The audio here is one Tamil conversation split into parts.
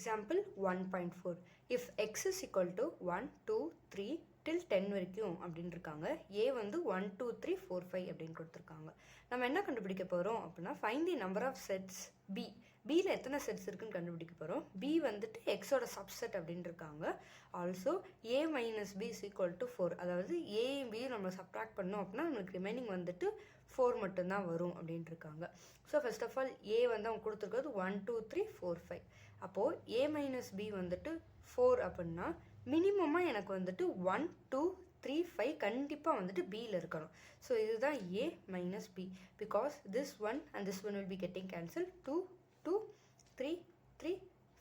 Example 1.4. If x is equal to 1, 2, 3 till 10 வரைக்கும் அப்படின்னு இருக்காங்க. A வந்து 1, 2, 3, 4, 5 அப்படின்னு கொடுத்துருக்காங்க. நம்ம என்ன கண்டுபிடிக்க போகிறோம் அப்படின்னா find the number of sets B. Bயில் எத்தனை செட்ஸ் இருக்குன்னு கண்டுபிடிக்க போகிறோம். B வந்துட்டு எக்ஸோட சப்செட் அப்படின்னு இருக்காங்க. Also A minus B is equal to 4. அதாவது A B நம்ம சப்ட்ராக்ட் பண்ணோம் அப்படின்னா நம்மளுக்கு ரிமைனிங் வந்துட்டு 4 மட்டும்தான் வரும் அப்படின்னு இருக்காங்க. So first of all A வந்து அவங்க கொடுத்துருக்கிறது 1, 2, 3, 4, 5. அப்போது A minus B வந்துட்டு 4 அப்படின்னா மினிமமாக எனக்கு வந்துட்டு 1, 2, 3, 5 கண்டிப்பாக வந்துட்டு Bயில் இருக்கணும். ஸோ இதுதான் A minus B. Because this one and this one will be getting cancelled. 2, 2, 3, 3,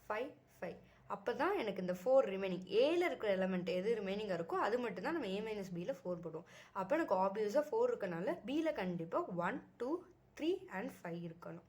5, 5. அப்போ தான் எனக்கு இந்த 4 ரிமைனிங் ஏல இருக்கிற எலமெண்ட் எது ரிமைனிங்காக இருக்கோ அது மட்டும்தான் நம்ம A minus Bயில் 4 போடுவோம். அப்போ எனக்கு ஆப்வியஸாக 4 இருக்கனால Bயில் கண்டிப்பாக 1, 2, 3 and 5 இருக்கணும்.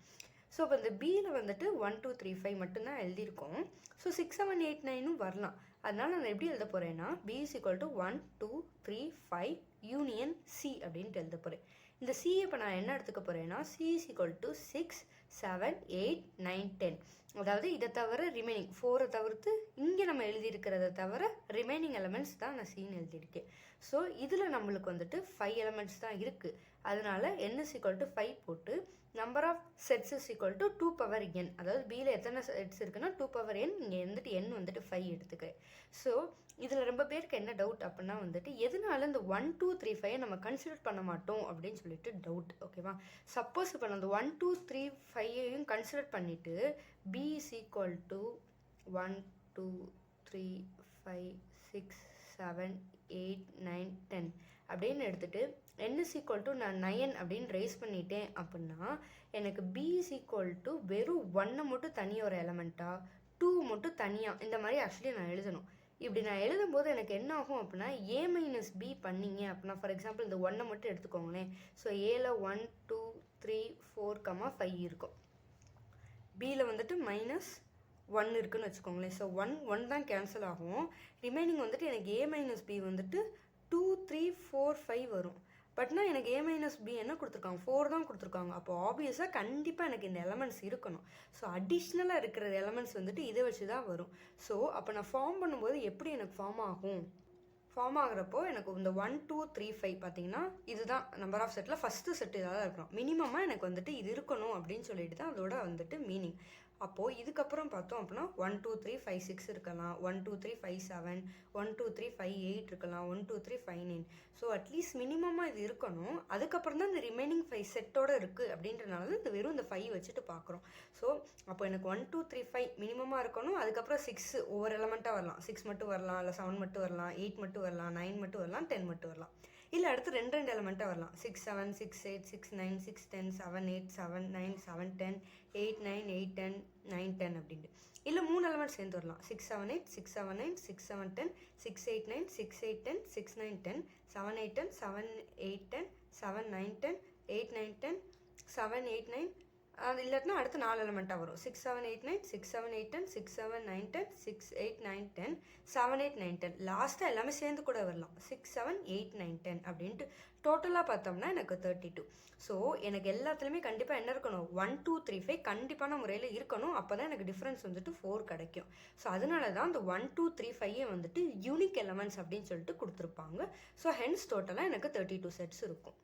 ஸோ இப்போ இந்த Bயில் வந்துட்டு 1, 2, 3, 5 மட்டும்தான் எழுதியிருக்கோம். ஸோ 6, 7, 8, 9ம் வரலாம். அதனால் நான் எப்படி எழுத போகிறேன்னா B is equal to 1, 2, 3, 5 union C அப்படின்ட்டு எழுத போகிறேன். இந்த C இப்போ நான் என்ன எடுத்துக்க போகிறேன்னா C is equal to 6, 7, 8, 9, 10. அதாவது இதை தவிர ரிமைனிங் 4 தவிர்த்து இங்கே நம்ம எழுதியிருக்கிறத தவிர ரிமைனிங் எலமெண்ட்ஸ் தான் நான் சீன்னு எழுதியிருக்கேன். ஸோ இதில் நம்மளுக்கு வந்துட்டு 5 எலமெண்ட்ஸ் தான் இருக்குது. அதனால n is equal to 5 போட்டு number of sets is equal to 2 power n. அதாவது Bயில் எத்தனை செட்ஸ் இருக்குன்னா 2 power n. இங்கே வந்துட்டு n வந்துட்டு 5 எடுத்துக்கிறேன். ஸோ இதில் ரொம்ப பேருக்கு என்ன டவுட் அப்படின்னா வந்துட்டு எதனால இந்த 1, 2, 3, 5 நம்ம கன்சிடர் பண்ண மாட்டோம் அப்படின்னு சொல்லிட்டு டவுட். ஓகேவா? சப்போஸ் இப்போ நான் அந்த 1, 2, 3, 5ஐயும் கன்சிடர் பண்ணிவிட்டு B is equal to 1, 2, 3, 5, 6, 7, 8, 9, 10 அப்படின்னு எடுத்துகிட்டு n is equal to நான் 9 அப்படின்னு ரைஸ் பண்ணிட்டேன் அப்படின்னா எனக்கு B is equal to வெறும் 1 மட்டும் தனியாக ஒரு எலமெண்ட்டா 2 மட்டும் தனியாக இந்த மாதிரி ஆக்சுவலி நான் எழுதணும். இப்படி நான் எழுதும்போது எனக்கு என்ன ஆகும் அப்படின்னா A minus B பண்ணிங்க அப்படின்னா ஃபார் எக்ஸாம்பிள் இந்த 1 மட்டும் எடுத்துக்கோங்களேன். ஸோ Aல 1, 2, 3, 4, 5 இருக்கும். Bயில் வந்துட்டு -1 இருக்குன்னு வச்சுக்கோங்களேன். ஸோ 1 தான் கேன்சல் ஆகும். ரிமைனிங் வந்துட்டு எனக்கு A minus B வந்துட்டு 2, 3, 4, 5 வரும். பட்னா எனக்கு A minus B என்ன கொடுத்துருக்காங்க 4 தான் கொடுத்துருக்காங்க. அப்போ ஆப்வியஸாக கண்டிப்பாக எனக்கு இந்த எலமெண்ட்ஸ் இருக்கணும். ஸோ அடிஷ்னலாக இருக்கிற எலமெண்ட்ஸ் வந்துட்டு இதை வச்சு தான் வரும். ஸோ அப்போ நான் ஃபார்ம் பண்ணும்போது எப்படி எனக்கு ஃபார்ம் ஆகும்? ஃபார்ம் ஆகிறப்போ எனக்கு இந்த 1, 2, 3, 5 பார்த்தீங்கன்னா இதுதான் நம்பர் ஆஃப் செட்டில் ஃபஸ்ட்டு செட் இதாக தான் இருக்கணும். மினிமமாக எனக்கு வந்துட்டு இது இருக்கணும் அப்படின்னு சொல்லிட்டு தான் அதோட வந்துட்டு மீனிங். அப்போது இதுக்கப்புறம் பார்த்தோம் அப்படின்னா 1, 2, 3, 5, 6 இருக்கலாம். 1, 2, 3, 5, 7, 1, 2, 3, 5, 8 இருக்கலாம். 1, 2, 3, 5, 9. ஸோ அட்லீஸ்ட் மினிமமாக இது இருக்கணும். அதுக்கப்புறம் தான் இந்த ரிமைனிங் 5 செட்டோட இருக்குது அப்படின்றனால தான் இந்த வெறும் இந்த 5 வச்சுட்டு பார்க்குறோம். ஸோ அப்போ எனக்கு 1, 2, 3, 5 மினிமமாக இருக்கணும். அதுக்கப்புறம் 6 ஒவ்வொரு எலமெண்ட்டாக வரலாம். 6 மட்டும் வரலாம், இல்லை 7 மட்டும் வரலாம், 8 மட்டும் வரலாம், 9 மட்டும் வரலாம், 10 மட்டும் வரலாம். இல்லை அடுத்து 2 எலமெண்ட்டாக வரலாம். 6, 7, 6, 8, 6, 9, 6, 10, 7, 8, 7, 9, 7, 10, 8, 9, 8, 10, 9, 10 அப்படின்ட்டு. இல்லை 3 எலமெண்ட் சேர்ந்து வரலாம். 6, 7, 8, 6, 7, 9, 6, 7, 10, 6, 8, 9, 6, 8, 10, 6, 9, 10, 7, 8, 10, 7, 8, 10, 7, 9, 10, 8, 9, 10, 7, 8, 9. அது இல்லாட்டினா அடுத்து 4 எலமெண்ட்டாக வரும். 6, 7, 8, 9, 6, 7, 8, 10, 6, 7, 9, 10, 6, 8, 9, 10, 7, 8, 9, 10. லாஸ்ட்டாக எல்லாமே சேர்ந்து கூட வரலாம். 6, 7, 8, 9, 10 அப்படின்ட்டு டோட்டலாக பார்த்தோம்னா எனக்கு 32. ஸோ எனக்கு எல்லாத்துலேயுமே கண்டிப்பாக என்ன இருக்கணும் 1, 2, 3, 5 கண்டிப்பான முறையில் இருக்கணும். அப்போ தான் எனக்கு டிஃப்ரென்ஸ் வந்துட்டு 4 கிடைக்கும். ஸோ அதனால தான் அந்த 1, 2, 3, 5 வந்துட்டு யூனிக் எலமெண்ட்ஸ் அப்படின்னு சொல்லிட்டு கொடுத்துருப்பாங்க. ஸோ ஹென்ஸ் டோட்டலாக எனக்கு 32 செட்ஸ் இருக்கும்.